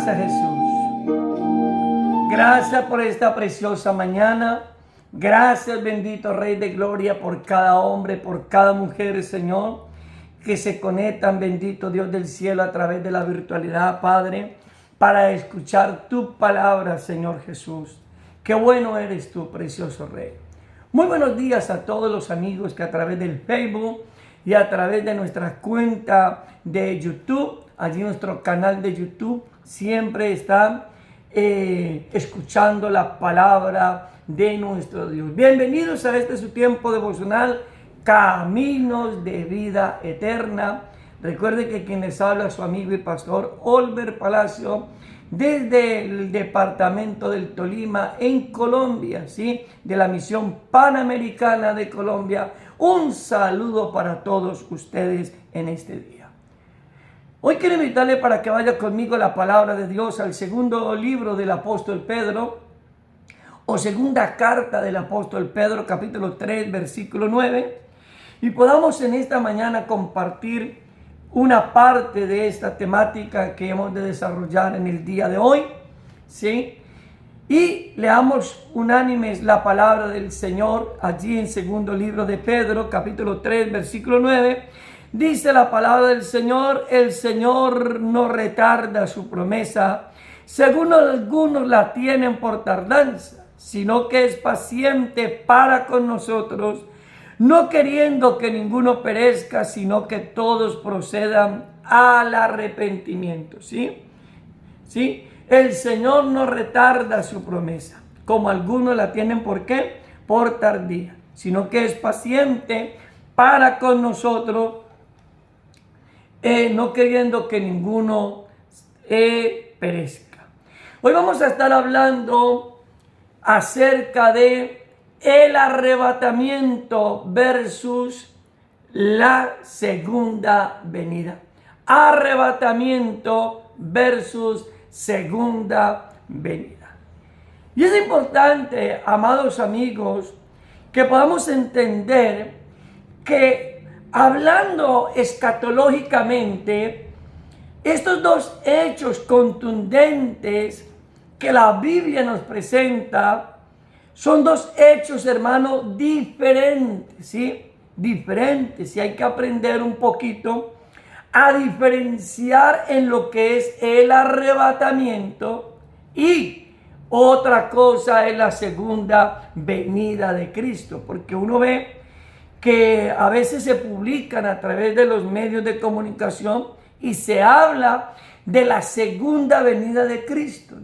Gracias, Jesús. Gracias por esta preciosa mañana. Gracias, bendito Rey de Gloria, por cada hombre, por cada mujer, Señor, que se conectan, bendito Dios del cielo, a través de la virtualidad, Padre, para escuchar tu palabra, Señor Jesús. Qué bueno eres tú, precioso Rey. Muy buenos días a todos los amigos que a través del Facebook y a través de nuestra cuenta de YouTube, allí nuestro canal de YouTube, siempre están escuchando la palabra de nuestro Dios. Bienvenidos a este su tiempo devocional, Caminos de Vida Eterna. Recuerde que quien les habla es su amigo y pastor Olver Palacio, desde el departamento del Tolima, en Colombia, ¿sí? De la Misión Panamericana de Colombia. Un saludo para todos ustedes en este día. Hoy quiero invitarle para que vaya conmigo a la palabra de Dios, al segundo libro del apóstol Pedro, o segunda carta del apóstol Pedro, capítulo 3, versículo 9, y podamos en esta mañana compartir una parte de esta temática que hemos de desarrollar en el día de hoy, ¿sí? Y leamos unánimes la palabra del Señor allí en segundo libro de Pedro, capítulo 3, versículo 9. Dice la palabra del Señor: el Señor no retarda su promesa, según algunos la tienen por tardanza, sino que es paciente para con nosotros, no queriendo que ninguno perezca, sino que todos procedan al arrepentimiento. ¿Sí? ¿Sí? El Señor no retarda su promesa, como algunos la tienen, ¿por qué? Por tardía, sino que es paciente para con nosotros, no queriendo que ninguno perezca. Hoy vamos a estar hablando acerca de el arrebatamiento versus la segunda venida. Arrebatamiento versus segunda venida. Y es importante, amados amigos, que podamos entender que hablando escatológicamente, estos dos hechos contundentes que la Biblia nos presenta son dos hechos, hermano, diferentes, ¿sí? Diferentes, y hay que aprender un poquito a diferenciar en lo que es el arrebatamiento y otra cosa es la segunda venida de Cristo, porque uno ve que a veces se publican a través de los medios de comunicación y se habla de la segunda venida de Cristo.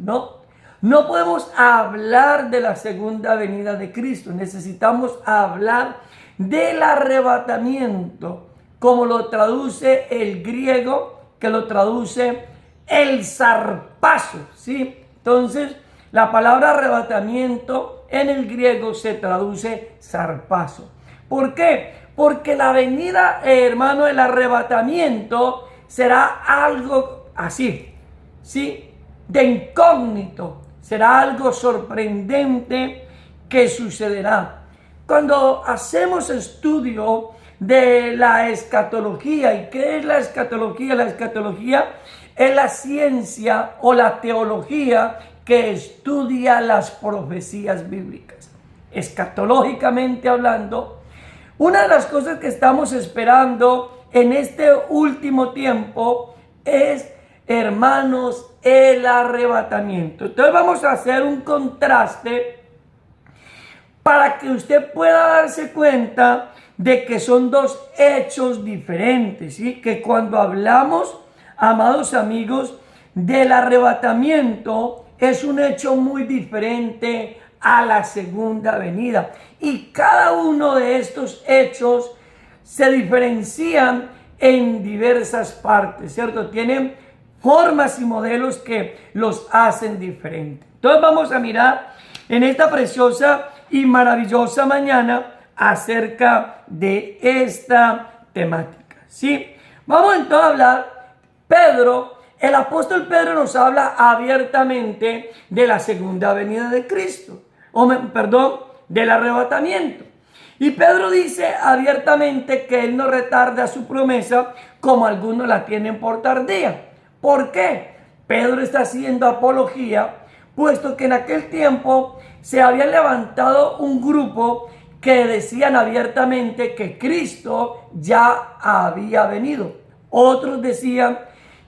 No podemos hablar de la segunda venida de Cristo. Necesitamos hablar del arrebatamiento, como lo traduce el griego, que lo traduce el zarpazo, ¿sí? Entonces, la palabra arrebatamiento en el griego se traduce zarpazo. ¿Por qué? Porque la venida, hermano, el arrebatamiento será algo así, ¿sí? De incógnito. Será algo sorprendente que sucederá. Cuando hacemos estudio de la escatología, ¿y qué es la escatología? La escatología es la ciencia o la teología que estudia las profecías bíblicas. Escatológicamente hablando, una de las cosas que estamos esperando en este último tiempo es, hermanos, el arrebatamiento. Entonces vamos a hacer un contraste para que usted pueda darse cuenta de que son dos hechos diferentes, ¿sí? Que cuando hablamos, amados amigos, del arrebatamiento, es un hecho muy diferente a la segunda venida. Y cada uno de estos hechos se diferencian en diversas partes, ¿cierto? Tienen formas y modelos que los hacen diferentes. Entonces vamos a mirar en esta preciosa y maravillosa mañana acerca de esta temática, ¿sí? Vamos entonces a hablar, el apóstol Pedro nos habla abiertamente de la segunda venida de Cristo, del arrebatamiento. Y Pedro dice abiertamente que él no retarda su promesa como algunos la tienen por tardía. ¿Por qué? Pedro está haciendo apología, puesto que en aquel tiempo se había levantado un grupo que decían abiertamente que Cristo ya había venido. Otros decían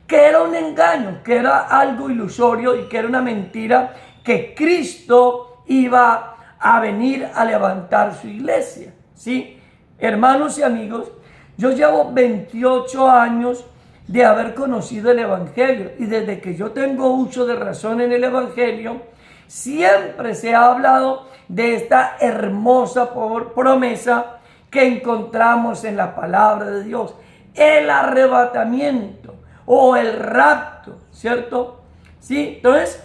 que era un engaño, que era algo ilusorio y que era una mentira, que Cristo iba a venir a levantar su iglesia. ¿Sí? Hermanos y amigos, yo llevo 28 años de haber conocido el Evangelio, y desde que yo tengo uso de razón en el Evangelio, siempre se ha hablado de esta hermosa promesa que encontramos en la palabra de Dios: el arrebatamiento o el rapto, ¿cierto? Sí, entonces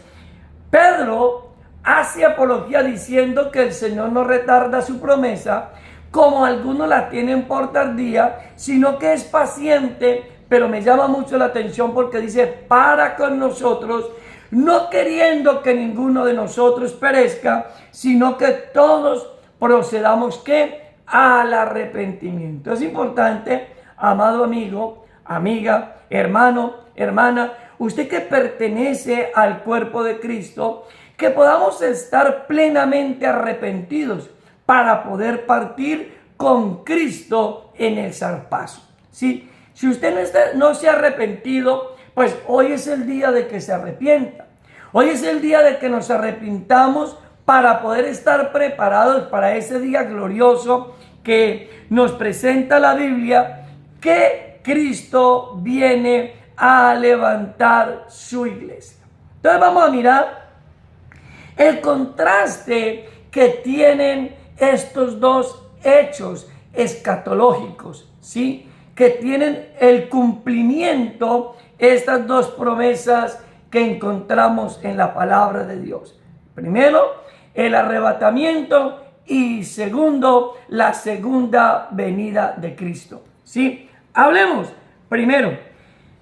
Pedro hace apología diciendo que el Señor no retarda su promesa, como algunos la tienen por tardía, sino que es paciente. Pero me llama mucho la atención porque dice: para con nosotros, no queriendo que ninguno de nosotros perezca, sino que todos procedamos ¿qué? Al arrepentimiento. Es importante, amado amigo, amiga, hermano, hermana, usted que pertenece al cuerpo de Cristo, que podamos estar plenamente arrepentidos para poder partir con Cristo en el zarpazo. ¿Sí? Si usted no se ha arrepentido, pues hoy es el día de que se arrepienta. Hoy es el día de que nos arrepintamos para poder estar preparados para ese día glorioso que nos presenta la Biblia, que Cristo viene a levantar su iglesia. Entonces vamos a mirar el contraste que tienen estos dos hechos escatológicos, ¿sí? Que tienen el cumplimiento, estas dos promesas que encontramos en la palabra de Dios. Primero, el arrebatamiento, y segundo, la segunda venida de Cristo. ¿Sí? Hablemos primero.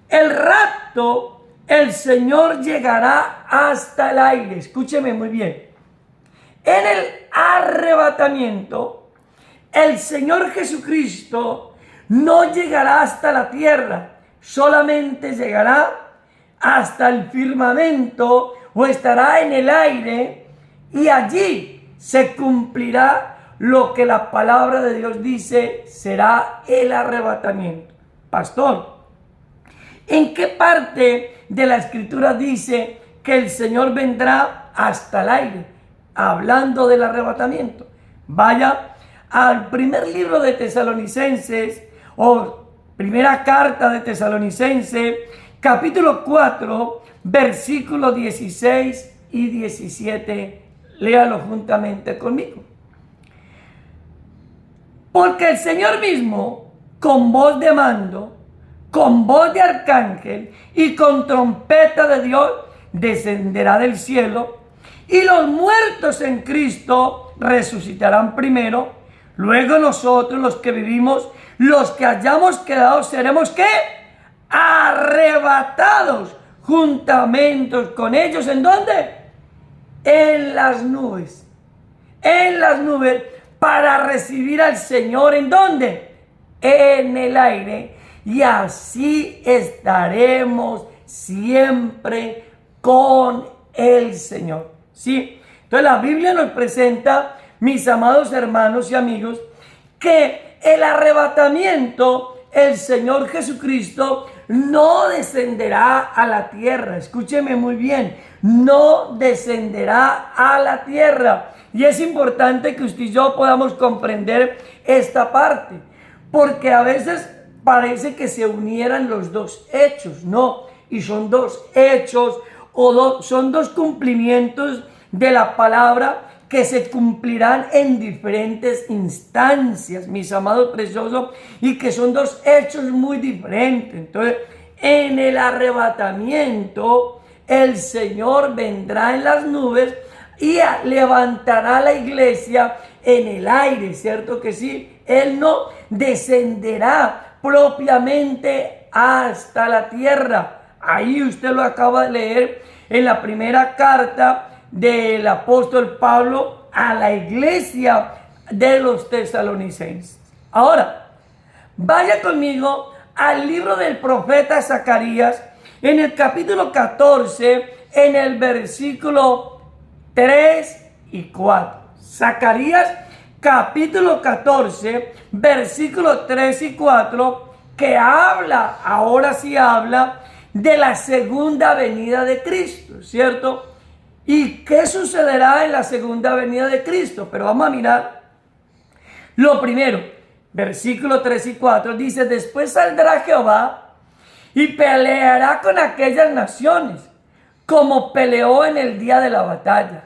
El rapto, el Señor llegará hasta el aire. Escúcheme muy bien. En el arrebatamiento, el Señor Jesucristo no llegará hasta la tierra, solamente llegará hasta el firmamento o estará en el aire, y allí se cumplirá lo que la palabra de Dios dice será el arrebatamiento. Pastor, ¿en qué parte de la Escritura dice que el Señor vendrá hasta el aire? Hablando del arrebatamiento. Vaya al primer libro de Tesalonicenses, o primera carta de Tesalonicenses, capítulo 4, versículos 16 y 17. Léalo juntamente conmigo. Porque el Señor mismo, con voz de mando, con voz de arcángel y con trompeta de Dios, descenderá del cielo, y los muertos en Cristo resucitarán primero. Luego nosotros, los que vivimos, los que hayamos quedado, seremos ¿qué? Arrebatados juntamente con ellos. ¿En dónde? En las nubes. En las nubes, para recibir al Señor. ¿En dónde? En el aire. Y así estaremos siempre con el Señor. ¿Sí? Entonces la Biblia nos presenta, mis amados hermanos y amigos, que el arrebatamiento, el Señor Jesucristo no descenderá a la tierra. Escúcheme muy bien, no descenderá a la tierra. Y es importante que usted y yo podamos comprender esta parte, porque a veces parece que se unieran los dos hechos, no, y son dos hechos son dos cumplimientos de la palabra que se cumplirán en diferentes instancias, mis amados preciosos, y que son dos hechos muy diferentes. Entonces, en el arrebatamiento, el Señor vendrá en las nubes y levantará la iglesia en el aire, ¿cierto que sí? Él no descenderá propiamente hasta la tierra. Ahí usted lo acaba de leer en la primera carta del apóstol Pablo a la iglesia de los tesalonicenses. Ahora, vaya conmigo al libro del profeta Zacarías, en el capítulo 14, en el versículo 3 y 4. Zacarías capítulo 14, versículos 3 y 4, que habla, ahora sí habla, de la segunda venida de Cristo, ¿cierto? ¿Y qué sucederá en la segunda venida de Cristo? Pero vamos a mirar lo primero, versículos 3 y 4, dice, después saldrá Jehová y peleará con aquellas naciones, como peleó en el día de la batalla.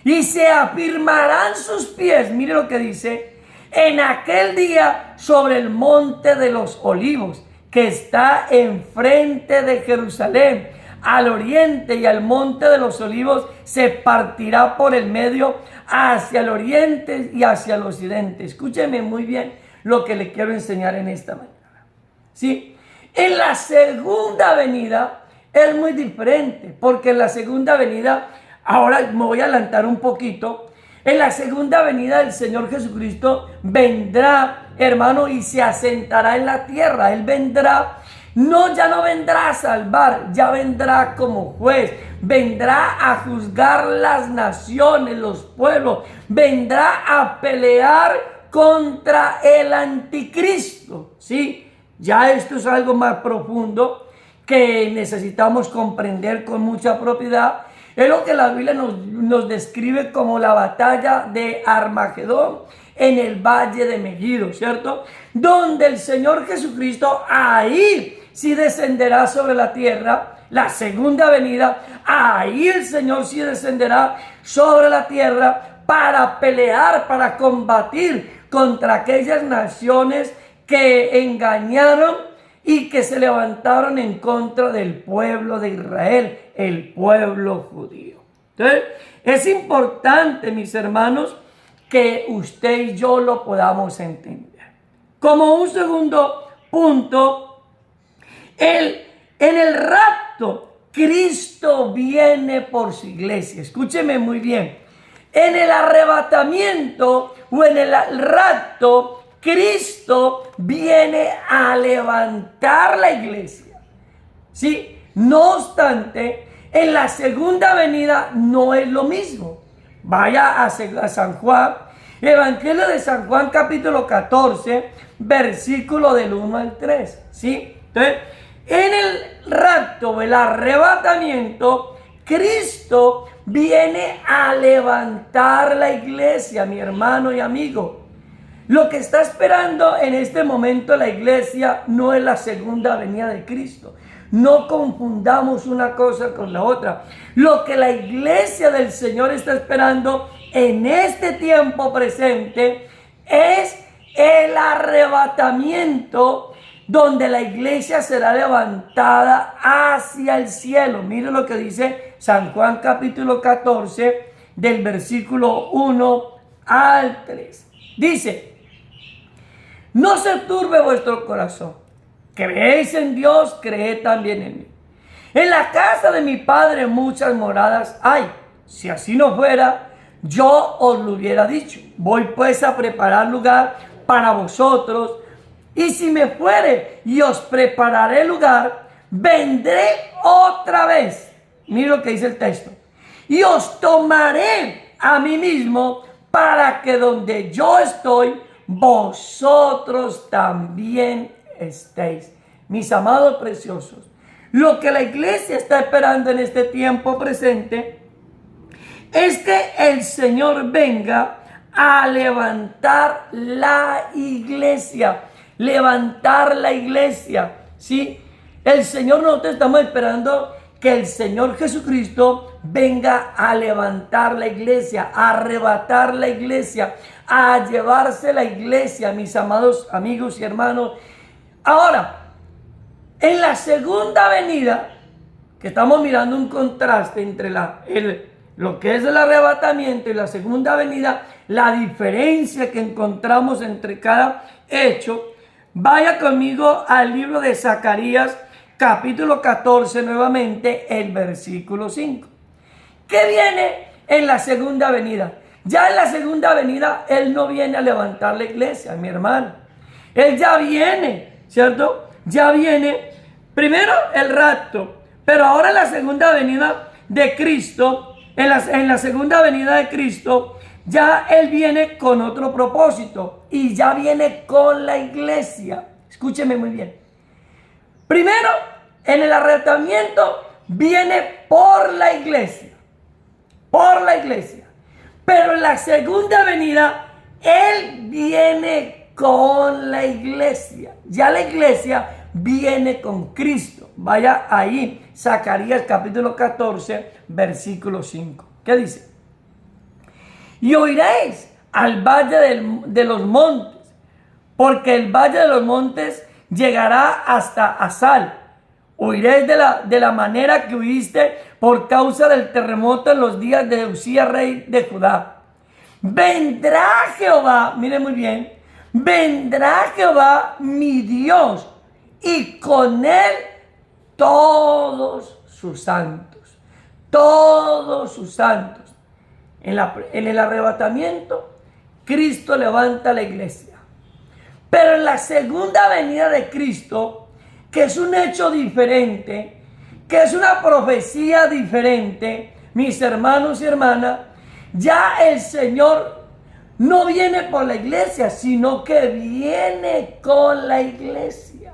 Y se afirmarán sus pies, mire lo que dice, en aquel día sobre el monte de los olivos, que está enfrente de Jerusalén, al oriente, y al monte de los olivos se partirá por el medio hacia el oriente y hacia el occidente. Escúcheme muy bien lo que le quiero enseñar en esta mañana. ¿Sí? En la segunda venida es muy diferente, porque en la segunda venida, ahora me voy a adelantar un poquito, en la segunda venida del Señor Jesucristo vendrá, hermano, y se asentará en la tierra. Él vendrá, ya no vendrá a salvar, ya vendrá como juez, vendrá a juzgar las naciones, los pueblos, vendrá a pelear contra el anticristo, ¿sí? Ya esto es algo más profundo que necesitamos comprender con mucha propiedad. Es lo que la Biblia nos describe como la batalla de Armagedón en el valle de Megiddo, ¿cierto? Donde el Señor Jesucristo ahí sí descenderá sobre la tierra, la segunda venida, ahí el Señor sí descenderá sobre la tierra para pelear, para combatir contra aquellas naciones que engañaron y que se levantaron en contra del pueblo de Israel, el pueblo judío. Entonces, es importante, mis hermanos, que usted y yo lo podamos entender. Como un segundo punto, en el rapto, Cristo viene por su iglesia. Escúcheme muy bien. En el arrebatamiento o en el rapto, Cristo viene a levantar la iglesia. ¿Sí? No obstante, en la segunda venida no es lo mismo. Vaya a San Juan, Evangelio de San Juan capítulo 14, versículo del 1 al 3. ¿Sí? Entonces, en el rapto, el arrebatamiento, Cristo viene a levantar la iglesia, mi hermano y amigo. Lo que está esperando en este momento la iglesia no es la segunda venida de Cristo. No confundamos una cosa con la otra. Lo que la iglesia del Señor está esperando en este tiempo presente es el arrebatamiento, donde la iglesia será levantada hacia el cielo. Mire lo que dice San Juan capítulo 14, del versículo 1 al 3. Dice, no se turbe vuestro corazón. Creéis en Dios, creed también en mí. En la casa de mi Padre muchas moradas hay. Si así no fuera, yo os lo hubiera dicho. Voy pues a preparar lugar para vosotros. Y si me fuere y os prepararé lugar, vendré otra vez. Mira lo que dice el texto. Y os tomaré a mí mismo, para que donde yo estoy, vosotros también estéis. Mis amados preciosos, lo que la iglesia está esperando en este tiempo presente es que el Señor venga a levantar la iglesia. Levantar la iglesia, ¿sí? El Señor, nosotros estamos esperando que el Señor Jesucristo venga a levantar la iglesia, a arrebatar la iglesia, a llevarse la iglesia, mis amados amigos y hermanos. Ahora, en la segunda venida, que estamos mirando un contraste entre lo que es el arrebatamiento y la segunda venida, la diferencia que encontramos entre cada hecho. Vaya conmigo al libro de Zacarías, capítulo 14, nuevamente, el versículo 5. ¿Qué viene en la segunda venida? Ya en la segunda venida, Él no viene a levantar la iglesia, mi hermano. Él ya viene, ¿cierto? Ya viene, primero el rapto, Pero ahora en la segunda venida de Cristo, en la segunda venida de Cristo, ya Él viene con otro propósito y ya viene con la iglesia. Escúcheme muy bien. Primero, en el arrebatamiento viene por la iglesia. Por la iglesia. Pero en la segunda venida, Él viene con la iglesia. Ya la iglesia viene con Cristo. Vaya ahí, Zacarías capítulo 14, versículo 5. ¿Qué dice? Y oiréis al valle de los montes, porque el valle de los montes llegará hasta Asal. Oiréis de la manera que oíste por causa del terremoto en los días de Usías, rey de Judá. Vendrá Jehová, mire muy bien, vendrá Jehová mi Dios y con él todos sus santos, todos sus santos. En el arrebatamiento, Cristo levanta la iglesia. Pero en la segunda venida de Cristo, que es un hecho diferente, que es una profecía diferente, mis hermanos y hermanas, ya el Señor no viene por la iglesia, sino que viene con la iglesia.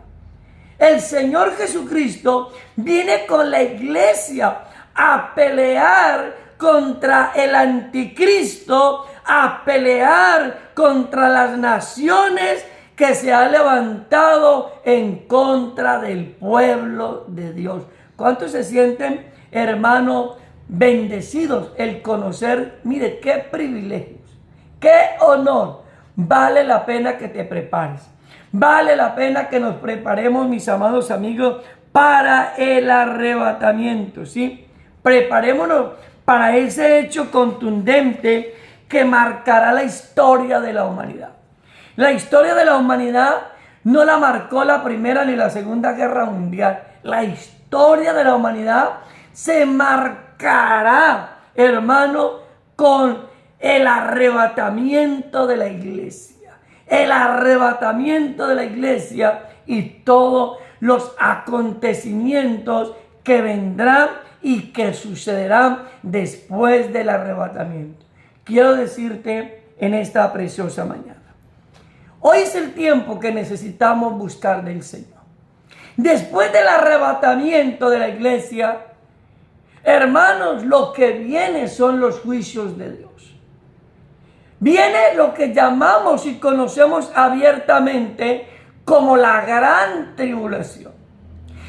El Señor Jesucristo viene con la iglesia a pelear contra el anticristo, a pelear contra las naciones que se han levantado en contra del pueblo de Dios. ¿Cuántos se sienten, hermanos, bendecidos el conocer? Mire, qué privilegios, qué honor. Vale la pena que te prepares. Vale la pena que nos preparemos, mis amados amigos, para el arrebatamiento, ¿sí? Preparémonos para ese hecho contundente que marcará la historia de la humanidad. La historia de la humanidad no la marcó la Primera ni la Segunda Guerra Mundial. La historia de la humanidad se marcará, hermano, con el arrebatamiento de la iglesia. El arrebatamiento de la iglesia y todos los acontecimientos que vendrán y que sucederán después del arrebatamiento. Quiero decirte en esta preciosa mañana, hoy es el tiempo que necesitamos buscar del Señor. Después del arrebatamiento de la iglesia, hermanos, lo que viene son los juicios de Dios. Viene lo que llamamos y conocemos abiertamente como la gran tribulación.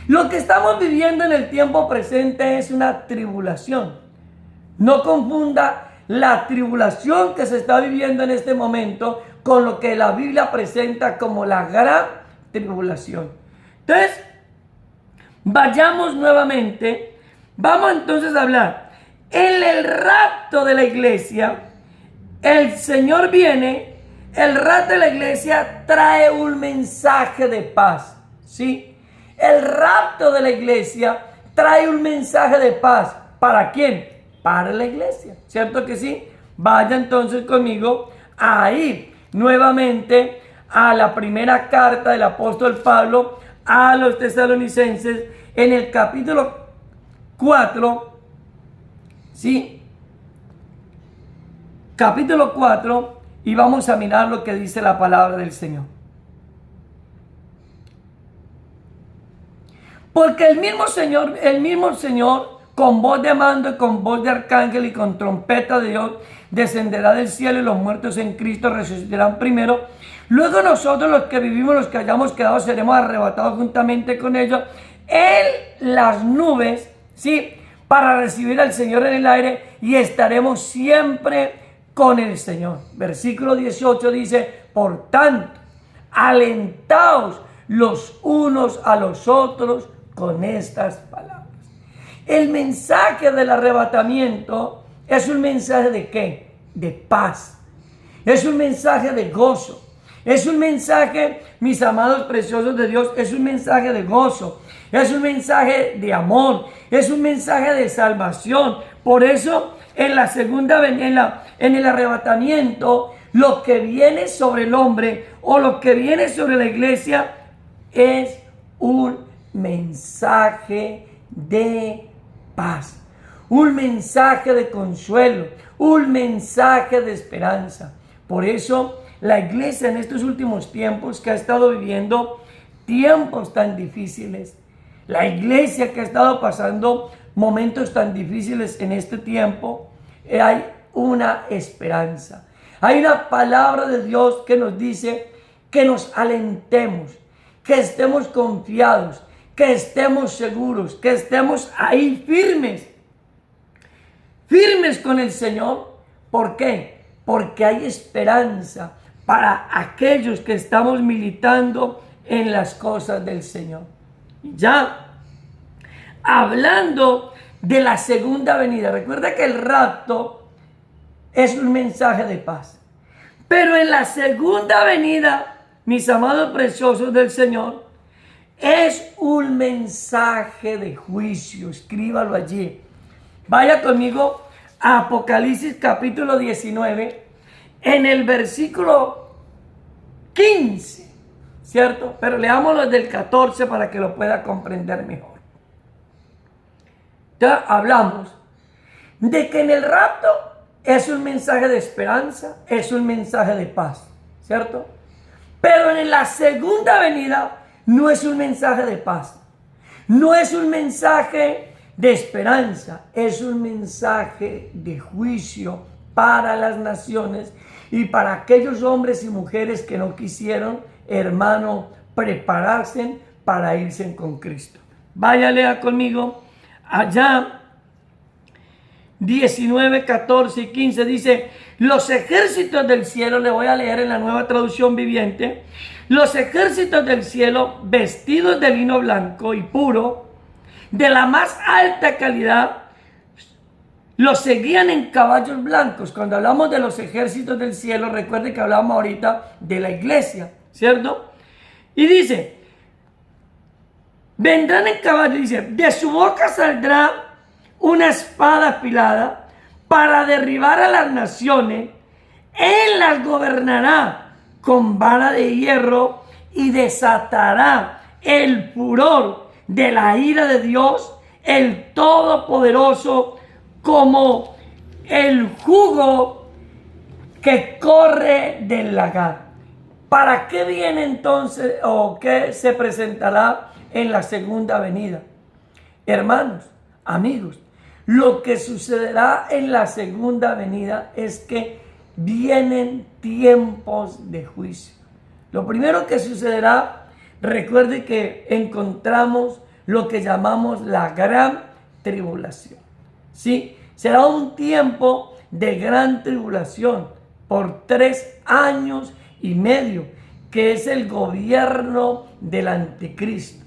Lo que estamos viviendo en el tiempo presente es una tribulación. No confunda la tribulación que se está viviendo en este momento con lo que la Biblia presenta como la gran tribulación. Entonces, vayamos nuevamente. Vamos entonces a hablar. En el rapto de la iglesia, el Señor viene. El rapto de la iglesia trae un mensaje de paz, ¿sí? El rapto de la iglesia trae un mensaje de paz. ¿Para quién? Para la iglesia, ¿cierto que sí? Vaya entonces conmigo a ir nuevamente a la primera carta del apóstol Pablo a los tesalonicenses en el capítulo 4, ¿sí? Capítulo 4, y vamos a mirar lo que dice la palabra del Señor. Porque el mismo Señor, con voz de mando y con voz de arcángel y con trompeta de Dios, descenderá del cielo y los muertos en Cristo resucitarán primero. Luego nosotros, los que vivimos, los que hayamos quedado, seremos arrebatados juntamente con ellos en las nubes, ¿sí? Para recibir al Señor en el aire y estaremos siempre con el Señor. Versículo 18 dice, por tanto, alentaos los unos a los otros con estas palabras. El mensaje del arrebatamiento es un mensaje de ¿qué? De paz. Es un mensaje de gozo. Es un mensaje, mis amados preciosos de Dios, es un mensaje de gozo. Es un mensaje de amor. Es un mensaje de salvación. Por eso, en la segunda venida, en el arrebatamiento, lo que viene sobre el hombre o lo que viene sobre la iglesia es un mensaje de paz, un mensaje de consuelo, un mensaje de esperanza. Por eso la iglesia en estos últimos tiempos que ha estado viviendo tiempos tan difíciles, la iglesia que ha estado pasando momentos tan difíciles en este tiempo, hay una esperanza. Hay una palabra de Dios que nos dice que nos alentemos, que estemos confiados, que estemos seguros, que estemos ahí firmes con el Señor. ¿Por qué? Porque hay esperanza para aquellos que estamos militando en las cosas del Señor. Ya hablando de la segunda venida, recuerda que el rapto es un mensaje de paz, pero en la segunda venida, mis amados preciosos del Señor, es un mensaje de juicio. Escríbalo allí. Vaya conmigo a Apocalipsis capítulo 19, en el versículo 15, ¿cierto? Pero leámoslo desde el 14 para que lo pueda comprender mejor. Ya hablamos de que en el rapto es un mensaje de esperanza, es un mensaje de paz, ¿cierto? Pero en la segunda venida no es un mensaje de paz, no es un mensaje de esperanza, es un mensaje de juicio para las naciones y para aquellos hombres y mujeres que no quisieron, hermano, prepararse para irse con Cristo. Vaya, lea conmigo allá 19, 14 y 15 dice: los ejércitos del cielo, le voy a leer en la Nueva Traducción Viviente, los ejércitos del cielo, vestidos de lino blanco y puro, de la más alta calidad, los seguían en caballos blancos. Cuando hablamos de los ejércitos del cielo, recuerde que hablamos ahorita de la iglesia, ¿cierto? Y dice, vendrán en caballos, dice, de su boca saldrá una espada afilada para derribar a las naciones. Él las gobernará con vara de hierro y desatará el furor de la ira de Dios, el Todopoderoso, como el jugo que corre del lagar. ¿Para qué viene entonces o qué se presentará en la segunda venida? Hermanos, amigos, lo que sucederá en la segunda venida es que vienen tiempos de juicio. Lo primero que sucederá, recuerde que encontramos lo que llamamos la gran tribulación. ¿Sí? Será un tiempo de gran tribulación por 3 años y medio, que es el gobierno del anticristo.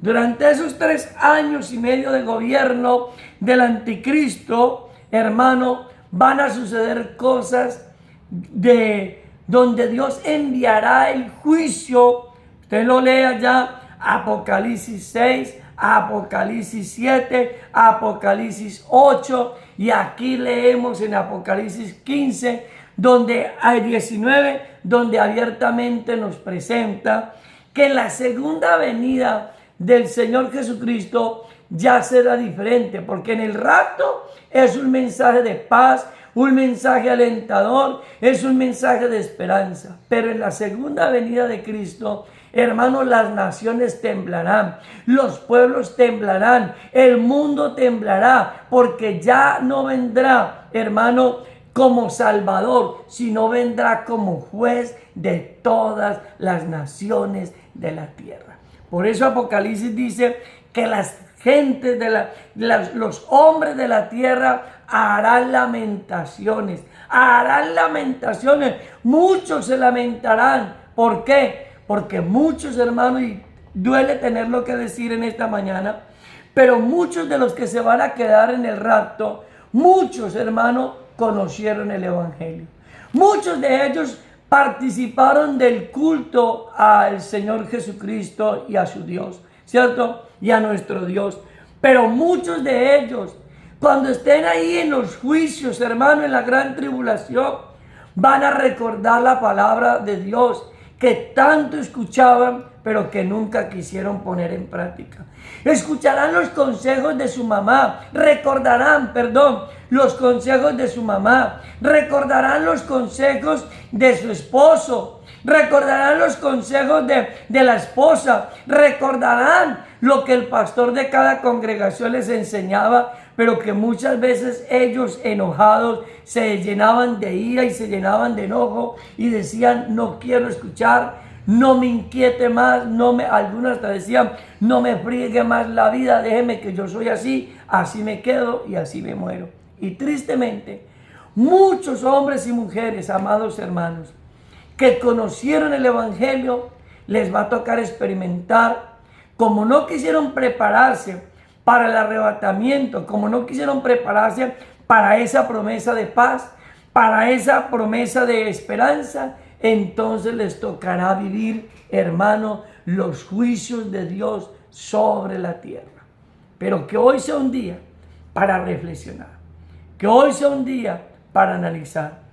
Durante esos 3 años y medio de gobierno del anticristo, hermano, van a suceder cosas de donde Dios enviará el juicio. Usted lo lea ya, Apocalipsis 6, Apocalipsis 7, Apocalipsis 8, y aquí leemos en Apocalipsis 15, donde hay 19, donde abiertamente nos presenta que la segunda venida del Señor Jesucristo ya será diferente, porque en el rapto es un mensaje de paz, un mensaje alentador, es un mensaje de esperanza. Pero en la segunda venida de Cristo, hermanos, las naciones temblarán, los pueblos temblarán, el mundo temblará, porque ya no vendrá, hermano, como Salvador, sino vendrá como juez de todas las naciones de la tierra. Por eso Apocalipsis dice que las gentes los hombres de la tierra harán lamentaciones, muchos se lamentarán. ¿Por qué? Porque muchos, hermanos, y duele tenerlo que decir en esta mañana, pero muchos de los que se van a quedar en el rapto, muchos, hermanos, conocieron el evangelio. Muchos de ellos participaron del culto al Señor Jesucristo y a su Dios, ¿cierto? Y a nuestro Dios. Pero muchos de ellos, cuando estén ahí en los juicios, hermano, en la gran tribulación, van a recordar la palabra de Dios, que tanto escuchaban, pero que nunca quisieron poner en práctica. Escucharán los consejos de su mamá, recordarán, los consejos de su mamá, recordarán los consejos de su esposo, recordarán los consejos de la esposa, recordarán lo que el pastor de cada congregación les enseñaba, pero que muchas veces ellos enojados se llenaban de ira y se llenaban de enojo y decían: no quiero escuchar, no me inquiete más, algunos hasta decían: no me friegue más la vida, déjeme que yo soy así, así me quedo y así me muero. Y tristemente, muchos hombres y mujeres, amados hermanos, que conocieron el Evangelio, les va a tocar experimentar, como no quisieron prepararse para el arrebatamiento, como no quisieron prepararse para esa promesa de paz, para esa promesa de esperanza, entonces les tocará vivir, hermano, los juicios de Dios sobre la tierra. Pero que hoy sea un día para reflexionar, que hoy sea un día para analizar.